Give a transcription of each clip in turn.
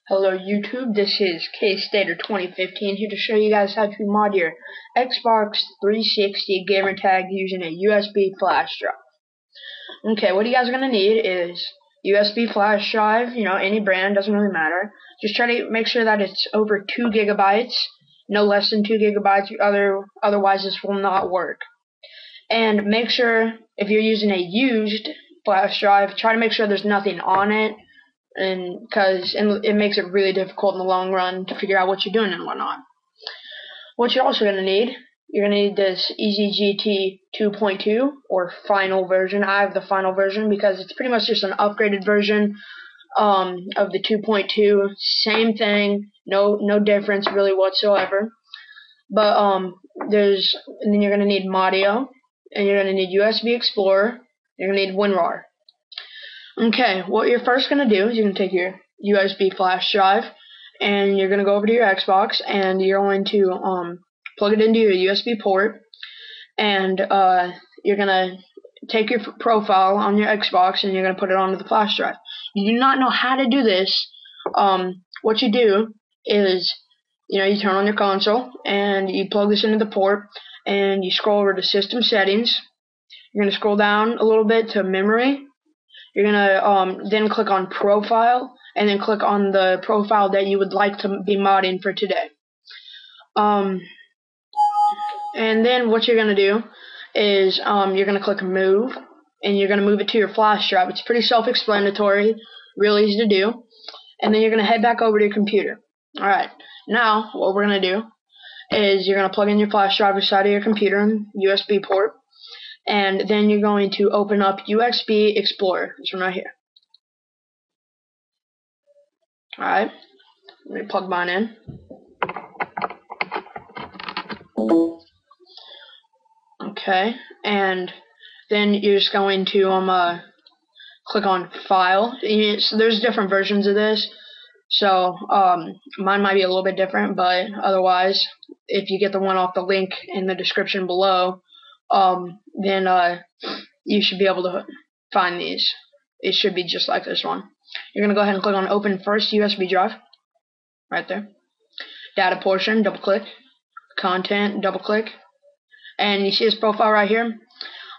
Hello YouTube, this is K-Stater2015 here to show you guys how to mod your Xbox 360 Gamertag using a USB flash drive. Okay, what you guys are going to need is USB flash drive, any brand, doesn't really matter. Just try to make sure that it's over 2 gigabytes, no less than 2 gigabytes, otherwise this will not work. And make sure, if you're using a used flash drive, try to make sure there's nothing on it, because it makes it really difficult in the long run to figure out what you're doing and whatnot. What you're also going to need, you're going to need this EasyGT 2.2 or final version. I have the final version because it's pretty much just an upgraded version of the 2.2. Same thing, no difference really whatsoever. But and then you're going to need Modio, and you're going to need USB Explorer. You're going to need WinRAR. Okay, what you're first going to do is you're going to take your USB flash drive and you're going to go over to your Xbox and you're going to plug it into your USB port, and you're going to take your profile on your Xbox and you're going to put it onto the flash drive. You do not know how to do this. What you do is you turn on your console and you plug this into the port and you scroll over to System Settings. You're going to scroll down a little bit to Memory. You're going to then click on Profile, and then click on the profile that you would like to be modding for today. And then what you're going to do is you're going to click Move, and you're going to move it to your flash drive. It's pretty self-explanatory, real easy to do. And then you're going to head back over to your computer. Alright, now what we're going to do is you're going to plug in your flash drive inside of your computer and USB port. And then you're going to open up USB Explorer. This one right here. Alright, let me plug mine in. Okay, and then you're just going to click on File. So there's different versions of this, so mine might be a little bit different, but otherwise, if you get the one off the link in the description below, then you should be able to find these. It should be just like this one. You're going to go ahead and click on Open First USB Drive. Right there. Data portion, double click. Content, double click. And you see this profile right here?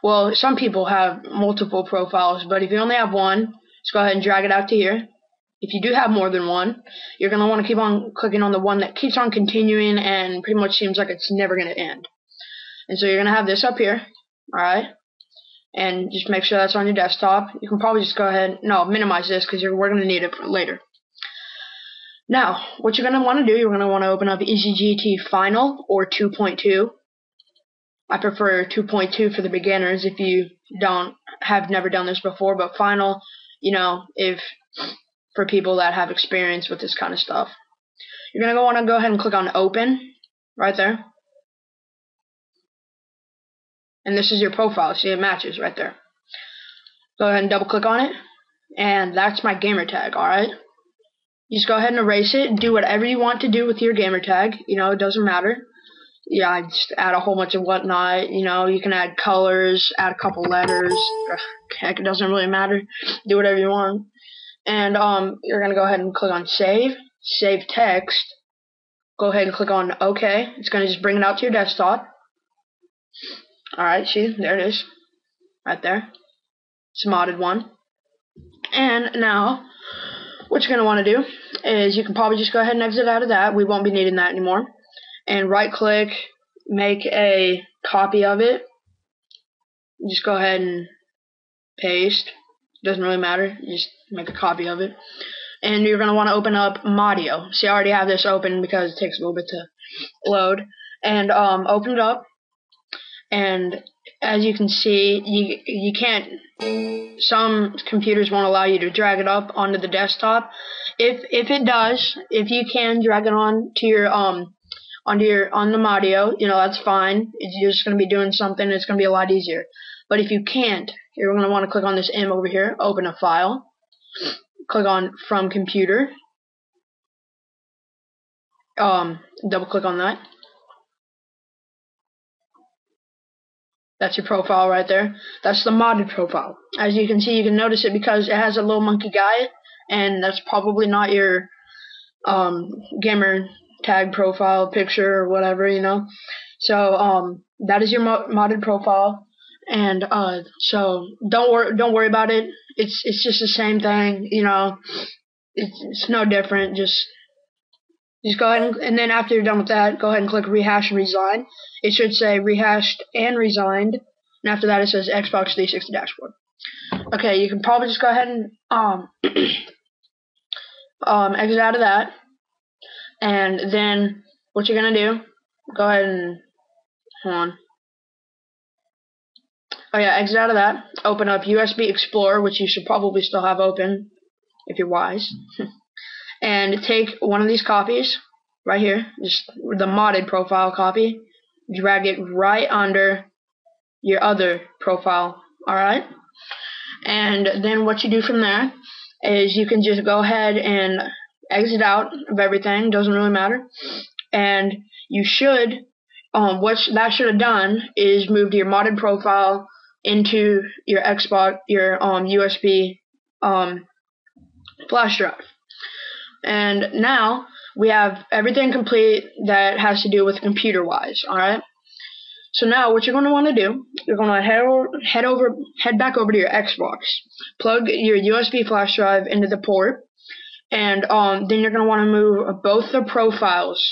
Well, some people have multiple profiles, but if you only have one, just go ahead and drag it out to here. If you do have more than one, you're going to want to keep on clicking on the one that keeps on continuing and pretty much seems like it's never going to end. And so you're going to have this up here, alright? And just make sure that's on your desktop. You can probably just go ahead, minimize this because we're going to need it later. Now, what you're going to want to do, you're going to want to open up EasyGT Final or 2.2. I prefer 2.2 for the beginners if you have never done this before, but Final, if for people that have experience with this kind of stuff. You're going to want to go ahead and click on Open, right there. And this is your profile. See, it matches right there. Go ahead and double click on it, and that's my gamer tag. Alright, you just go ahead and erase it. Do whatever you want to do with your gamer tag. It doesn't matter. I just add a whole bunch of whatnot. You can add colors, add a couple letters. Heck, it doesn't really matter. Do whatever you want. And you're gonna go ahead and click on Save Text. Go ahead and click on OK. It's gonna just bring it out to your desktop. Alright, see, there it is. Right there. It's a modded one. And now, what you're going to want to do is you can probably just go ahead and exit out of that. We won't be needing that anymore. And right click, make a copy of it. Just go ahead and paste. Doesn't really matter. Just make a copy of it. And you're going to want to open up Modio. See, I already have this open because it takes a little bit to load. And open it up. And as you can see, you can't. Some computers won't allow you to drag it up onto the desktop. If it does, if you can drag it on to your on the Modio, that's fine. You're just going to be doing something. It's going to be a lot easier. But if you can't, you're going to want to click on this M over here. Open a file. Click on From Computer. Double click on that. That's your profile right there. That's the modded profile. As you can see, you can notice it because it has a little monkey guy, and that's probably not your gamer tag profile picture or whatever, you know. So that is your modded profile, and so don't worry about it. It's just the same thing, you know. It's no different. Just go ahead and then after you're done with that, go ahead and click rehash and resign. It should say rehashed and resigned, and after that it says Xbox 360 dashboard. Okay, you can probably just go ahead and exit out of that, and then what you're gonna do, go ahead and hold on. Oh yeah, exit out of that. Open up USB Explorer, which you should probably still have open if you're wise. And take one of these copies right here, just the modded profile copy, drag it right under your other profile, alright? And then what you do from there is you can just go ahead and exit out of everything, doesn't really matter. And you should, what that should have done is moved your modded profile into your Xbox, your USB flash drive. And now we have everything complete that has to do with computer-wise. All right. So now what you're going to want to do, you're going to head back over to your Xbox, plug your USB flash drive into the port, and then you're going to want to move both the profiles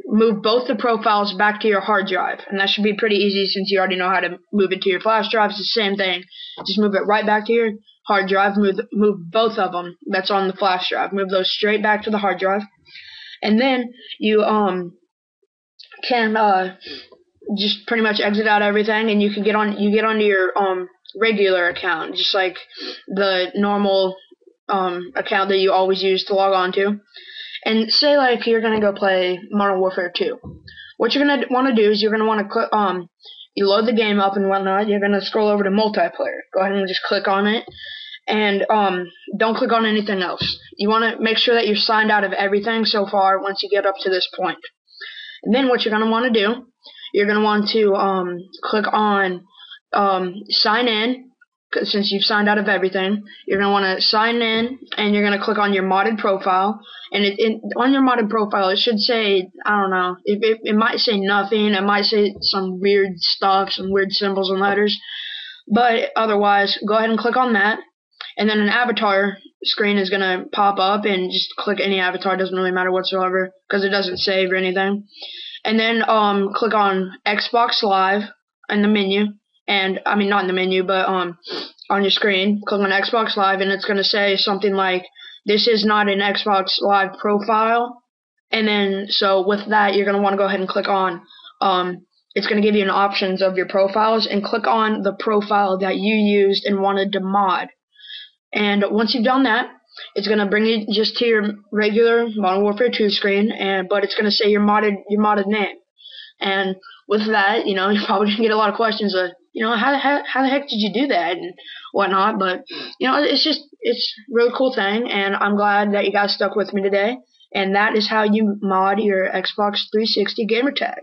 move both the profiles back to your hard drive, and that should be pretty easy since you already know how to move it to your flash drive. It's the same thing. Just move it right back to your hard drive. Move both of them that's on the flash drive. Move those straight back to the hard drive, and then you can just pretty much exit out everything, and you can get onto your regular account, just like the normal account that you always use to log on to. And say like you're gonna go play Modern Warfare 2. What you're gonna want to do is you're gonna want to click you load the game up and whatnot. You're gonna scroll over to multiplayer. Go ahead and just click on it, and don't click on anything else. You want to make sure that you're signed out of everything so far once you get up to this point. And then what you're gonna want to do, you're gonna want to click on sign in. Since you've signed out of everything, you're going to want to sign in, and you're going to click on your modded profile. And on your modded profile, it should say, I don't know, it might say nothing, it might say some weird stuff, some weird symbols and letters. But otherwise, go ahead and click on that, and then an avatar screen is going to pop up, and just click any avatar, doesn't really matter whatsoever, because it doesn't save or anything. And then click on Xbox Live in the menu. And I mean, not in the menu, but on your screen, click on Xbox Live, and it's going to say something like, this is not an Xbox Live profile. And then, so with that, you're going to want to go ahead and click on, it's going to give you an options of your profiles, and click on the profile that you used and wanted to mod. And once you've done that, it's going to bring you just to your regular Modern Warfare 2 screen, but it's going to say your modded name. And with that, you know, you're probably going to get a lot of questions of, you know, how the heck did you do that and whatnot. But, you know, it's a really cool thing, and I'm glad that you guys stuck with me today. And that is how you mod your Xbox 360 Gamertag.